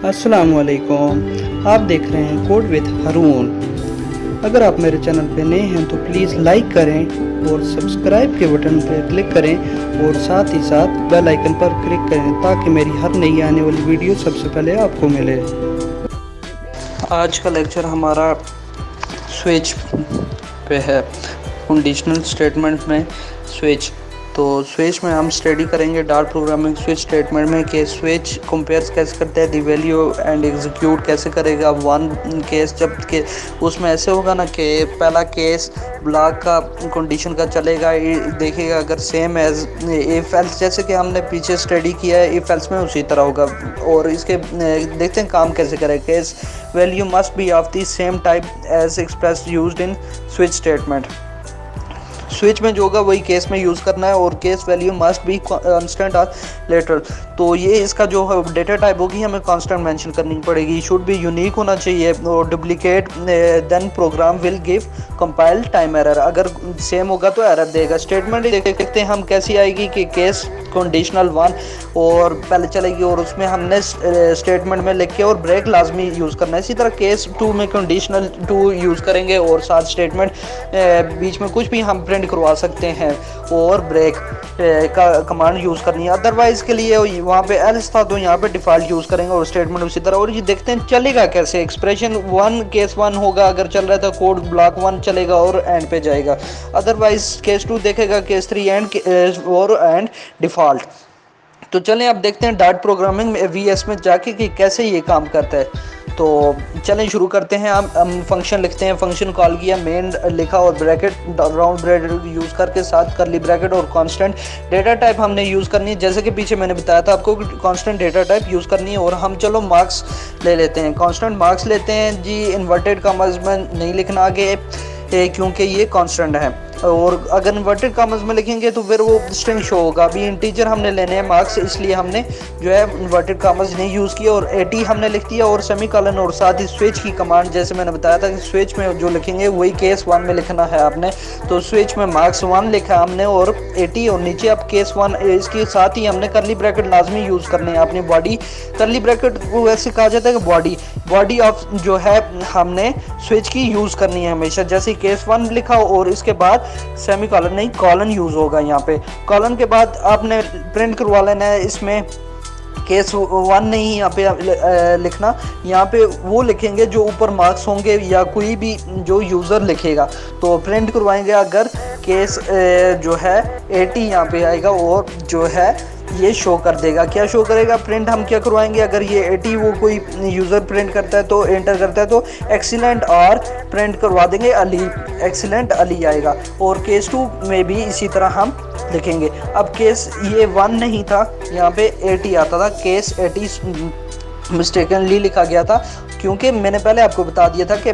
अस्सलामुअलैकुम, आप देख रहे हैं कोड विद हारून। अगर आप मेरे चैनल पे नए हैं तो प्लीज़ लाइक करें और सब्सक्राइब के बटन पर क्लिक करें और साथ ही साथ बेल आइकन पर क्लिक करें ताकि मेरी हर नई आने वाली वीडियो सबसे पहले आपको मिले। आज का लेक्चर हमारा स्विच पे है, कंडीशनल स्टेटमेंट में स्विच। तो स्विच में हम स्टडी करेंगे डार्ट प्रोग्रामिंग स्विच स्टेटमेंट में कि स्विच कंपेयर्स कैसे करते हैं, दी वैल्यू एंड एग्जीक्यूट कैसे करेगा वन केस, जब के उसमें ऐसे होगा ना कि पहला केस ब्लॉक का कंडीशन का चलेगा, देखेगा अगर सेम एज इफ एल्स, जैसे कि हमने पीछे स्टडी किया है इफ एल्स में उसी तरह होगा। और इसके देखते हैं काम कैसे करेगा। Case value must be of the same type as express used in switch statement. Switch में जो होगा वही केस में यूज़ करना है और case value must be constant और लेटर। तो ये इसका जो है डेटा टाइप होगी हमें कांस्टेंट मेंशन करनी पड़ेगी, शुड बी यूनिक होना चाहिए और duplicate then program will give compile time error. अगर सेम होगा तो एरर देगा। स्टेटमेंट देखते हैं हम कैसी आएगी कि केस कंडीशनल वन और पहले चलेगी और उसमें हमने स्टेटमेंट में लिख के और ब्रेक लाजमी यूज़ करना है। इसी तरह केस टू में कंडीशनल टू यूज़ करेंगे और साथ स्टेटमेंट बीच में कुछ भी हम प्रिंट करवा सकते हैं और ब्रेक का कमांड यूज़ करनी है। अदरवाइज के लिए वहाँ पे एल्स था तो यहाँ पे डिफ़ॉल्ट यूज़ करेंगे और स्टेटमेंट उसी तरह। और ये देखते हैं चलेगा कैसे। एक्सप्रेशन वन केस वन होगा, अगर चल रहा था कोड ब्लॉक वन चलेगा और एंड पे जाएगा। अदरवाइज केस टू देखेगा, केस थ्री एंड और एंड डिफ़ॉल्ट। तो चलें अब देखते हैं डार्ट प्रोग्रामिंग में VS में जाके कि कैसे ये काम करता है। तो चलें शुरू करते हैं। हम फंक्शन लिखते हैं, फंक्शन कॉल किया, मेन लिखा और ब्रैकेट राउंड ब्रैकेट यूज़ करके साथ करली ब्रैकेट और कांस्टेंट डेटा टाइप हमने यूज़ करनी है। जैसे कि पीछे मैंने बताया था आपको कांस्टेंट डेटा टाइप यूज़ करनी है। और हम चलो मार्क्स ले लेते हैं, कांस्टेंट मार्क्स लेते हैं जी। इन्वर्टेड कॉमास में नहीं लिखना आगे क्योंकि ये कांस्टेंट है, और अगर इन्वर्टेड कॉमास में लिखेंगे तो फिर वो स्ट्रिंग शो होगा। अभी इंटीजर हमने लेने हैं मार्क्स, इसलिए हमने जो है इन्वर्टेड कॉमास नहीं यूज़ किया और 80 हमने लिख दिया और सेमीकोलन और साथ ही स्विच की कमांड जैसे मैंने बताया था कि स्विच में जो लिखेंगे वही केस वन में लिखना है आपने। तो स्विच में मार्क्स वन लिखा हमने और 80 और नीचे अब केस वन। इसके साथ ही हमने करली ब्रैकेट लाजमी यूज़ करने हैं। अपनी बॉडी करली ब्रैकेट को वैसे कहा जाता है कि बॉडी ऑफ जो है हमने स्विच की यूज़ करनी है हमेशा। जैसे केस वन लिखा और इसके बाद सेमी कॉलन नहीं कॉलन यूज़ होगा। यहाँ पे कॉलन के बाद आपने प्रिंट करवा लेना है। इसमें केस वन नहीं यहाँ पे लिखना, यहाँ पे वो लिखेंगे जो ऊपर मार्क्स होंगे या कोई भी जो यूज़र लिखेगा तो प्रिंट करवाएंगे। अगर केस जो है 80 यहाँ पे आएगा और जो है ये शो कर देगा। क्या शो करेगा? प्रिंट हम क्या करवाएंगे, अगर ये 80 वो कोई यूज़र प्रिंट करता है तो एंटर करता है तो एक्सीलेंट और प्रिंट करवा देंगे अली, एक्सीलेंट अली आएगा। और केस टू में भी इसी तरह हम लिखेंगे। अब केस ये 1 नहीं था, यहाँ पे 80 आता था, केस 80 मिस्टेकनली लिखा गया था क्योंकि मैंने पहले आपको बता दिया था कि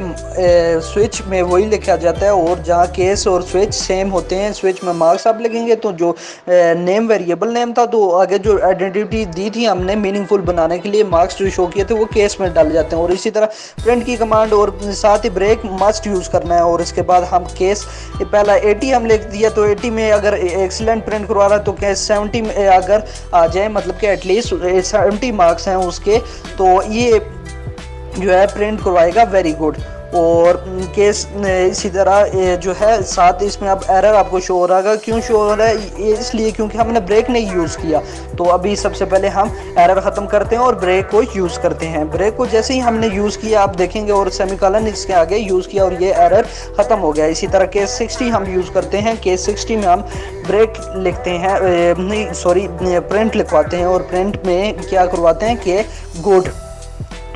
स्विच में वही लिखा जाता है और जहाँ केस और स्विच सेम होते हैं। स्विच में मार्क्स आप लिखेंगे तो जो नेम वेरिएबल नेम था तो आगे जो आइडेंटिटी दी थी हमने मीनिंगफुल बनाने के लिए मार्क्स जो शो किए थे वो केस में डाल जाते हैं। और इसी तरह प्रिंट की कमांड और साथ ही ब्रेक मस्ट यूज़ करना है। और इसके बाद हम केस पहला 80 हम लिख दिया तो 80 में अगर एक्सीलेंट प्रिंट करवा रहा है तो केस 70 में अगर आ जाए, मतलब कि एटलीस्ट 70 मार्क्स हैं उसके, तो ये जो है प्रिंट करवाएगा वेरी गुड। और केस इसी तरह जो है साथ इसमें अब एरर आपको शो हो रहा है। क्यों शो हो रहा है? इसलिए क्योंकि हमने ब्रेक नहीं यूज़ किया। तो अभी सबसे पहले हम एरर ख़त्म करते हैं और ब्रेक को यूज़ करते हैं। ब्रेक को जैसे ही हमने यूज़ किया आप देखेंगे और सेमीकोलन इसके आगे यूज़ किया और ये एरर ख़त्म हो गया। इसी तरह केस 60 हम यूज़ करते हैं। केस 60 में हम ब्रेक लिखते हैं, नहीं सॉरी प्रिंट लिखवाते हैं और प्रिंट में क्या करवाते हैं कि गुड।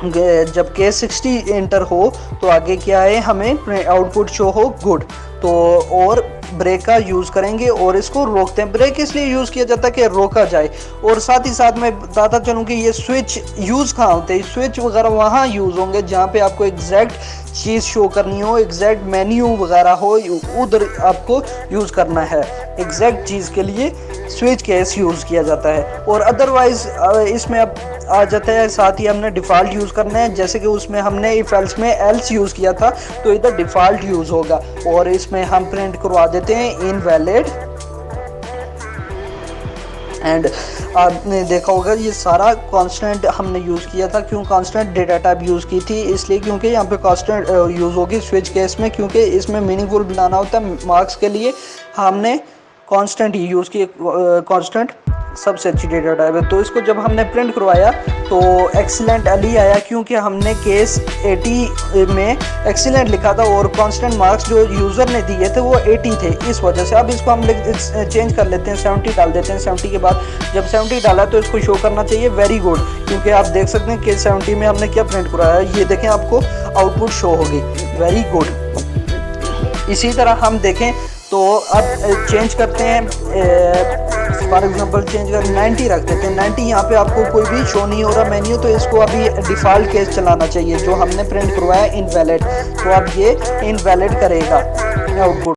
जब केस 60 एंटर हो तो आगे क्या है, हमें आउटपुट शो हो गुड। तो और ब्रेक का यूज़ करेंगे और इसको रोकते हैं। ब्रेक इसलिए यूज़ किया जाता है कि रोका जाए। और साथ ही साथ मैं बताता चलूँ कि ये स्विच यूज़ कहाँ होते हैं। स्विच वगैरह वहाँ यूज़ होंगे जहाँ पे आपको एग्जैक्ट चीज़ शो करनी हो, एग्जैक्ट मेन्यू वगैरह हो, उधर आपको यूज़ करना है। एग्जैक्ट चीज़ के लिए स्विच केस यूज़ किया जाता है। और अदरवाइज़ इसमें अब आ जाता है साथ ही हमने डिफ़ॉल्ट यूज़ करना है। जैसे कि उसमें हमने इफ एल्स में एल्स यूज़ किया था तो इधर डिफ़ॉल्ट यूज़ होगा और इसमें हम प्रिंट करवा देते हैं इनवैलिड एंड आपने देखा होगा ये सारा कांस्टेंट हमने यूज़ किया था। क्यों कांस्टेंट डेटा टाइप यूज़ की थी? इसलिए क्योंकि यहाँ पे कांस्टेंट यूज़ होगी स्विच केस में, क्योंकि इसमें मीनिंगफुल बनाना होता है मार्क्स के लिए। हमने कांस्टेंट ही यूज़ किए, कांस्टेंट सबसे अच्छी डेटा टाइप है। तो इसको जब हमने प्रिंट करवाया तो एक्सीलेंट अली आया, क्योंकि हमने केस 80 में एक्सीलेंट लिखा था और कांस्टेंट मार्क्स जो यूज़र ने दिए थे वो 80 थे, इस वजह से। अब इसको हम चेंज कर लेते हैं, 70 डाल देते हैं। 70 के बाद जब 70 डाला तो इसको शो करना चाहिए वेरी गुड, क्योंकि आप देख सकते हैं कि 70 में हमने क्या प्रिंट कराया, ये देखें आपको आउटपुट शो होगी वेरी गुड। इसी तरह हम देखें तो अब चेंज करते हैं, फॉर एग्जांपल चेंज कर 90 रख देते हैं। 90 यहाँ पे आपको कोई भी शो नहीं हो रहा मेन्यू, तो इसको अभी डिफ़ॉल्ट केस चलाना चाहिए जो हमने प्रिंट करवाया इनवैलिड। तो अब ये इनवैलिड करेगा आउटपुट।